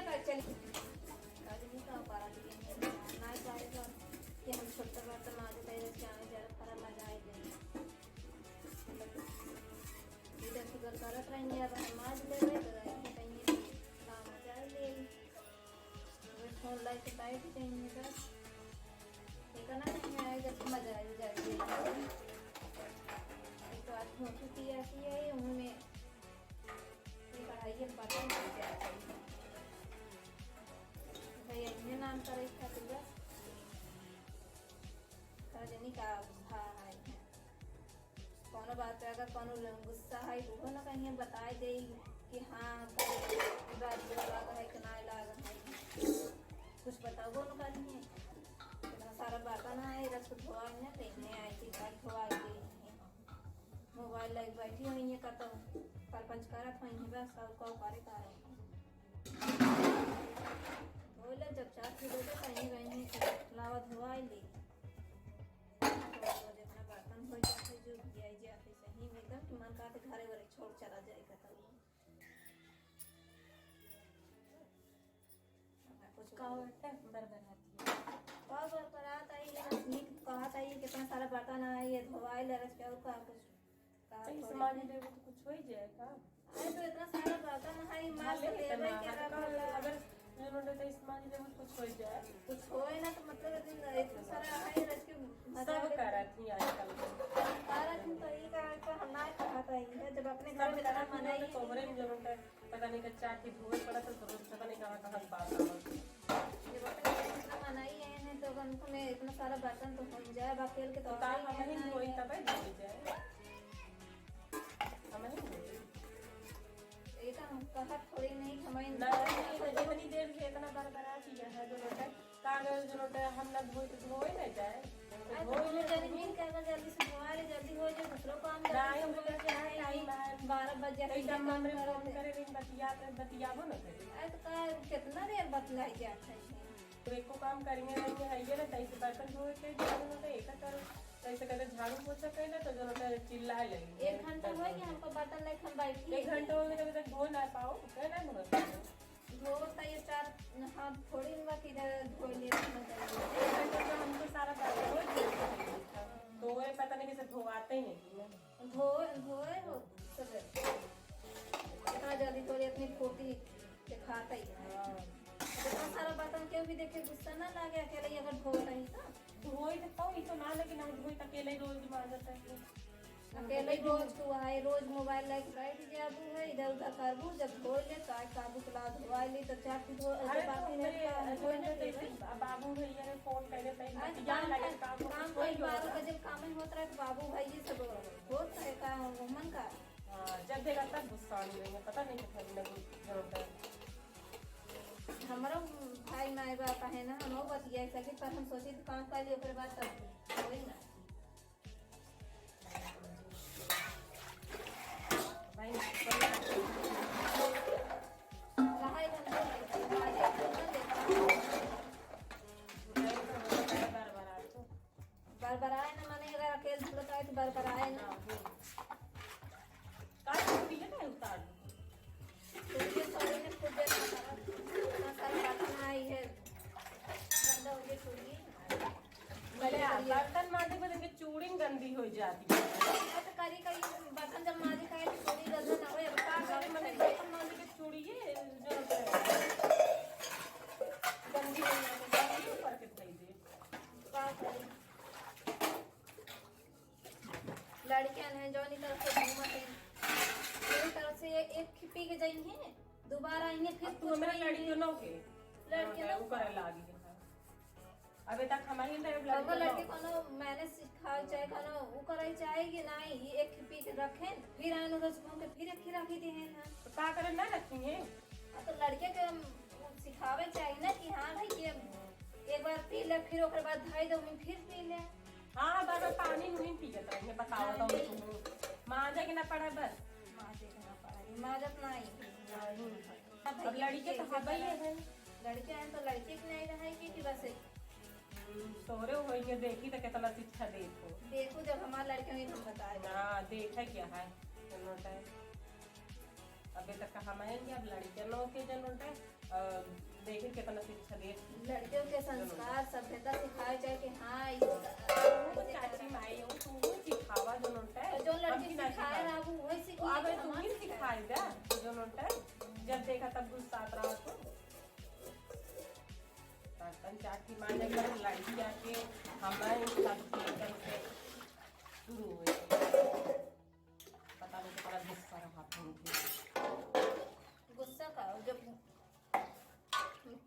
का चली आदमी का पारा दिए ना पाएगा कि हम छोटा बर्तन आज तेरे से आने जरा खरा मजा आई दे इधर की गल करत रहेंगे अब हम आज ले गए तो कहीं काम मजा ले वो फोन लाइट टाइट चाहिए बस ये करना नहीं आएगा तो मजा आ जाएगी एक तो आज हो चुकी ऐसी है उनमें ये कढ़ाई के बर्तन हो जाए भैया इन्हें नाम करे था तो बस जनी का गुस्सा है कौनो बात पे अगर कौनो गुस्सा है वो ना कहीं बताए दे कि हाँ बात लाग है कि ना लाग है कुछ बताओ ना कहीं इतना सारा बर्तन है रस को धोआ ना देखने आई थी गाय धोआ के मोबाइल लग बैठी हुई है कतो परपंच करत हुई है बस और को करे बोले जब चार किलो तो कहीं गई लावा धोआ ले अपना बर्तन हो जाते जो जाते सही में एकदम कि मन काटे घरे वरे छोड़ चला जाएगा तब कुछ बरबरात आई नीक कहत आई कितना सारा बर्तन आई ये धोवाई लरस के का कुछ सामान देबो तो कुछ हो जाएगा अरे तो इतना सारा बर्तन है माल से देबे के अगर जनों तो सामान देबो तो कुछ हो जाए कुछ होए ना तो मतलब इतना सारा है रस के सब करत ही आजकल भारत में तो ये का हम ना खाता है जब अपने घर में इतना मनाई कोबरे में जनों पता नहीं कच्चा की धोए पड़ा तो पता नहीं कहां बात जब अपने घर में इतना मनाई है तो हमको में इतना सारा बर्तन तो हो जाए बाकेल के तो काम हम नहीं धोई तब धो जाए हम नहीं ये तो हम कहा थोड़ी नहीं हमारी इतनी देर से इतना बरबरा चीज है जो लोटा कागज जो लोटा हम ना धोए ना जाए धोए जल्दी का जल्दी से धोए जल्दी हो जाए दूसरों काम टाइम 12 बजे एकदम हमरे फोन करे दिन बतियाबो ना करे तो का कितना देर बतलाई जाता है तो एको काम करेंगे रहेंगे है ना तैसे बर्तन धोए के जानो तो एक करो तैसे कहते झाड़ू पोछा कैला तो जो लोटा चिल्लाए लगे 1 घंटा हो गया हमको बर्तन लेके हम बैठी 1 घंटा हो गया तक धो ना पाओ कहना है धोता ये 4 हाथ थोड़ी ना कि धो ले हमको सारा बर्तन तो वो पता नहीं कैसे धोआते ही नहीं धोए हो सब इतना जल्दी थोड़ी अपनी फूटी दिखाता ही इतना सारा बर्तन के भी देखे गुस्सा ना लगे अकेले अगर धो रही तो धोई तो ही तो ना लेकिन हम धोई अकेले रोज मांगता है अकेले रोज को है रोज मोबाइल लेके बैठ जाबू है इधर उधर करबू जब धो ले काय काबू कला धोवा ले तो चार धो बाकी नहीं बाबू भैया ने फोन करे पहले जान लगे काम कोई 12 बजे काम ही होता है तो बाबू भाई जी सब होता है का मन का जब देखा तब गुस्सा नहीं पता नहीं कितना लगी जरूरत है हमारा भाई माए बाप है ना हम बतिया सके पर हम सोचे तो काम कर लिए ओकरे बाद तब होई ना भाई कहां बरबराए ना माने अगर अकेले धुलता है तो बरबराए ना का पीछे ना उतार तो ये सारे ने खुद ना सारी बातें आई है गंदा हो गया छोड़ी पहले बर्तन मांजने में देखिए चूड़ी गंदी हो जाती है तो करी करी बर्तन जब माजी खाए तो छोड़ी गंदा ना होए अब का करे मैंने बर्तन मांजने की चूड़ी ये जो गंदी हो जाती है ऊपर के दे दे का करे लड़कियां हैं जो नहीं तरफ से घूमते हैं मेरी तरफ से एक खिपी के जाएंगे दोबारा आएंगे फिर तू मेरा लड़की नो के लड़कियां वो करे लागी अबे तक हमारी लड़की कोनो मैंने सिखाओ चाहे कोनो वो करे चाहे कि नहीं ये एक खिपी के रखें फिर आने उधर घूम के फिर एक रखी दे हैं ना तो का करे ना रखेंगे तो लड़के के सिखावे चाहिए ना कि हां भाई कि एक बार पी ले फिर ओकर बाद धाई दो में फिर पी ले हां बार पानी नहीं पीते रहेंगे बताओ तो तुम मांजा के ना पड़ा बस माजे के ना पड़ा इमारत नहीं अब लड़के तो हवा ही है लड़के हैं तो लड़के की नहीं रहेगी कि बस तोरे होइए देखी तो कितना शिक्षा देखो जब हमारे लड़के में हम बताए ना देखा क्या है जनोटा अबे तक हम आएंगे अब लड़के नो के जनोटा देखे कितना शिक्षा दे लड़कियों के संस्कार सभ्यता सिखाए जाए कि हाँ चाची माई हो तू सिखावा जो नोटा जो लड़की सिखाए ना वो वही सीखी अब तू ही सिखाएगा जो नोटा जब देखा तब गुस्सा आता रहा तो बर्तन चाची माने कर लड़की आके हमारे सब करके शुरू हुए पता नहीं कितना गुस्सा रहा था गुस्सा का जब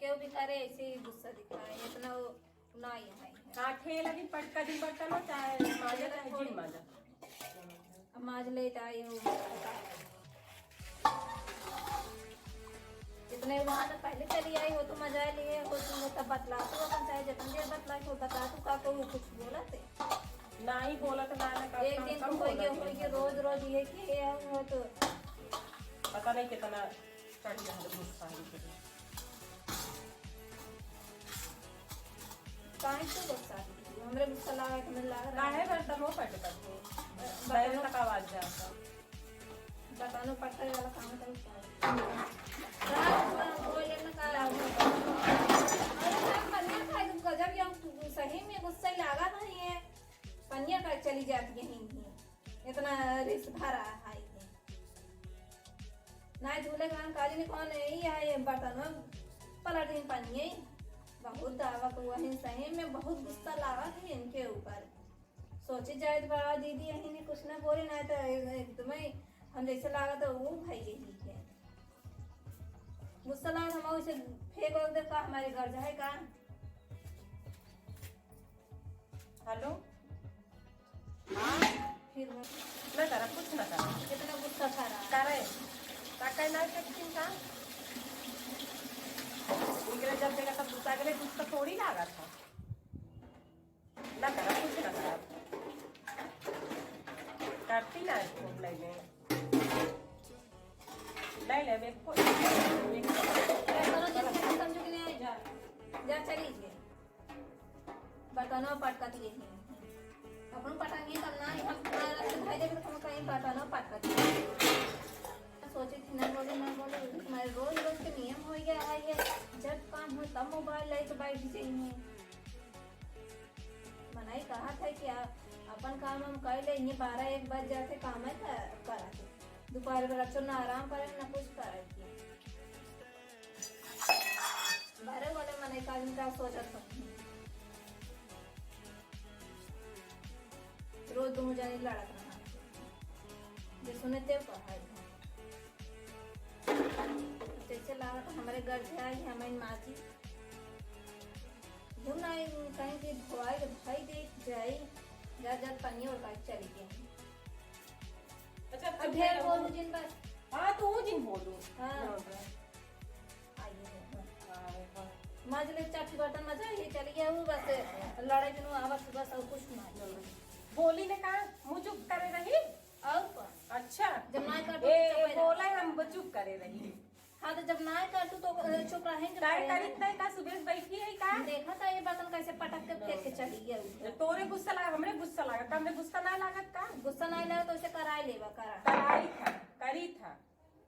क्यों भी करे ऐसे ही गुस्सा दिखाए इतना ना है हाँ ठेला की पटका दिन बर्तन हो चाहे माजा चाहे जिन माजा अब माज लेता आई हूँ जितने वहाँ तक पहले चली आई हो तो मजा लिए हो तुम तब बतला तो अपन चाहे जितनी देर बतला हो बता तू का कोई कुछ बोला थे ना ही बोला तो ना एक दिन तुम कोई के रोज रोज ये कि हो तो पता नहीं कितना चढ़ गया है गुस्सा है काहे तो गुस्सा हमरे गुस्सा लगा के मिल लगा काहे बर्तन हो पट करके बैठे तक आवाज जाता बतानो पटका वाला काम करता रात को बोले ना काला अरे पन्निया खाए तुम गजब या सही में गुस्सा ही लगा नहीं है पन्निया का चली जाती है ही इतना रिस भरा है ना झूले काम काज ने कौन नहीं है बर्तन में पलट दिन पन्निया बहुत दावा को वही सही में बहुत गुस्सा लगा थी इनके ऊपर सोचे जाए तो बड़ा दीदी यही ने कुछ ना बोले ना तो तुम्हें हम जैसे लगा तो वो भाई यही है गुस्सा लगा हम उसे फेंक दे का हमारे घर जाए का हेलो फिर ना करा कुछ ना करा कितना गुस्सा था करे काका ना सकती का इंग्रेज जब देखा तब गुस्सा करे कुछ तो थोड़ी लगा था ना करा कुछ ना करा करती ना इसको ले वे को समझो कि नहीं जा चली गए बर्तनों पटका दिए अपन पटाएंगे तब ना हम भाई देखे तो हम कहीं बर्तनों पटका दिए सोची थी ना बोले तुम्हारे रोज रोज के नियम हो गया है ये जब काम हो तब मोबाइल ले तो बैठ जाइए मनाई कहा था कि अपन काम हम कर ले 12-1 बज जाते काम है करा दोपहर में बच्चों ना आराम करे ना कुछ करे बारे वाले मनाई का इनका सोचा सकती रोज दो जाने लड़क रहा जो सुने थे कहा जैसे लगा तो हमारे घर से आई हमारी माँ जी क्यों ना कहीं की धोआई तो भाई देख जाई जा पानी और काट चली गई अच्छा अब ढेर बोलूं जिन बस हाँ तो वो जिन बोलूं हाँ आइए माजले चाची बर्तन मजा ये चली गया वो बस लड़ाई दिन आवाज बस और कुछ ना बोली ने कहा मुँह चुप करे रही और अच्छा जब ना कर बोला हम चुप करे रही हाँ तो जब ना कर तो चुप रहेंगे काय करी तय का सुबह बैठी है का देखा था ये बर्तन कैसे पटक के फेंक के चली गया तोरे गुस्सा लगा हमरे गुस्सा लगा हमरे गुस्सा ना लागत का गुस्सा नहीं लगा तो उसे कराई लेवा करा कराई था करी था